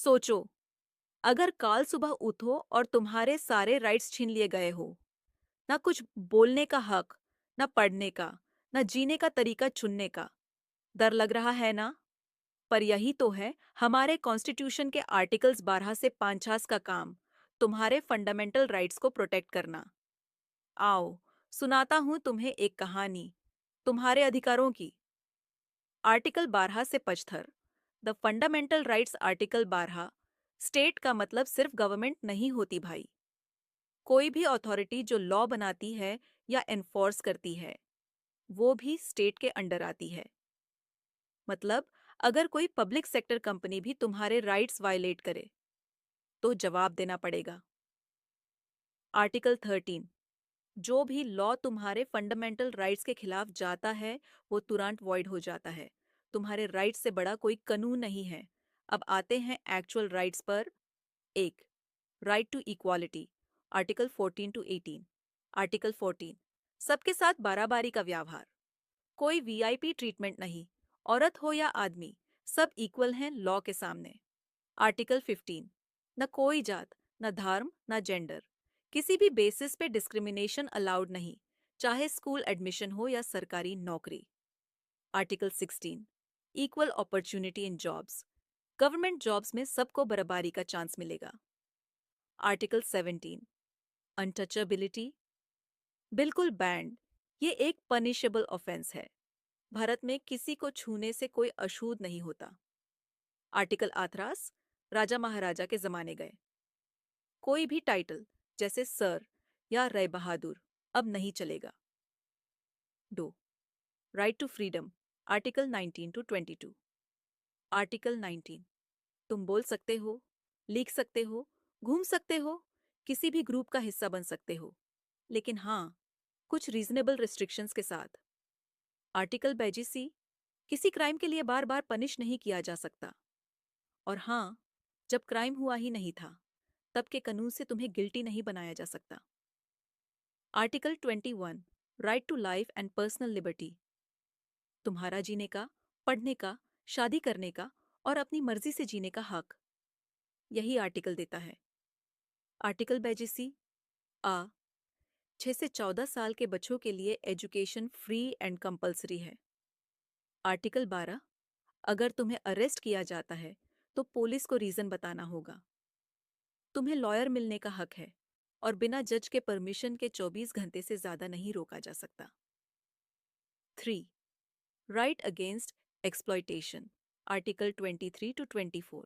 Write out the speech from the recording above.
सोचो, अगर काल सुबह उठो और तुम्हारे सारे राइट्स छीन लिए गए हो, ना कुछ बोलने का हक, ना पढ़ने का, ना जीने का तरीका चुनने का, डर लग रहा है ना? पर यही तो है हमारे कॉन्स्टिट्यूशन के आर्टिकल्स 12 से 50 का काम, तुम्हारे फंडामेंटल राइट्स को प्रोटेक्ट करना। आओ, सुनाता हूँ तुम्हें एक कहानी, तुम्हारे अधिकारों की। आर्टिकल 12 से 75, the fundamental rights article 12, state का मतलब सिर्फ गवर्नमेंट नहीं होती भाई। कोई भी अथॉरिटी जो लॉ बनाती है या एनफोर्स करती है, वो भी स्टेट के अंडर आती है। मतलब अगर कोई पब्लिक सेक्टर कंपनी भी तुम्हारे राइट्स वायलेट करे, तो जवाब देना पड़ेगा। आर्टिकल 13, जो भी लॉ तुम्हारे फंडामेंटल राइट्स के खिलाफ जाता है, वो तुरंत वॉइड हो जाता है। तुम्हारे राइट्स से बड़ा कोई कानून नहीं है। अब आते हैं एक्चुअल राइट्स पर। एक, right to equality, article 14 to 18। Article 14, सबके साथ बाराबारी का व्यवहार, कोई वीआईपी ट्रीटमेंट नहीं, औरत हो या आदमी, सब इक्वल हैं लॉ के सामने। आर्टिकल 15, न कोई जात, न धर्म, न जेंडर, किसी भी बेसिस पे डिस्क्रिमिनेशन अलाउड नहीं, चाहे स्कूल एडमिशन हो या सरकारी नौकरी। Article 16, equal opportunity in jobs, government jobs में सबको बराबरी का चांस मिलेगा। आर्टिकल 17, अनटचेबिलिटी, बिल्कुल बैंड, ये एक पनिशेबल ऑफेंस है। भारत में किसी को छूने से कोई अछूत नहीं होता। आर्टिकल 18, राजा महाराजा के जमाने गए, कोई भी टाइटल जैसे सर या रय बहादुर अब नहीं चलेगा। 2, right to freedom, article 19 to 22। Article 19, तुम बोल सकते हो, लिख सकते हो, घूम सकते हो, किसी भी ग्रुप का हिस्सा बन सकते हो, लेकिन हाँ, कुछ रीजनेबल रिस्ट्रिक्शंस के साथ। आर्टिकल 82, किसी क्राइम के लिए बार बार पनिश नहीं किया जा सकता। और हाँ, जब क्राइम हुआ ही नहीं था, तब के कानून से तुम्हें गिल्टी नहीं बनाया जा सकता। Article 21, right to life and personal liberty, तुम्हारा जीने का, पढ़ने का, शादी करने का और अपनी मर्जी से जीने का हक, यही आर्टिकल देता है। आर्टिकल 82 आ, 6 से 14 साल के बच्चों के लिए एजुकेशन फ्री एंड कंपलसरी है। आर्टिकल 12, अगर तुम्हें अरेस्ट किया जाता है तो पुलिस को रीजन बताना होगा। तुम्हें लॉयर मिलने का हक है और बिना जज के परमिशन के 24 घंटे से ज्यादा नहीं रोका जा सकता। 3, right against exploitation, article 23 to 24।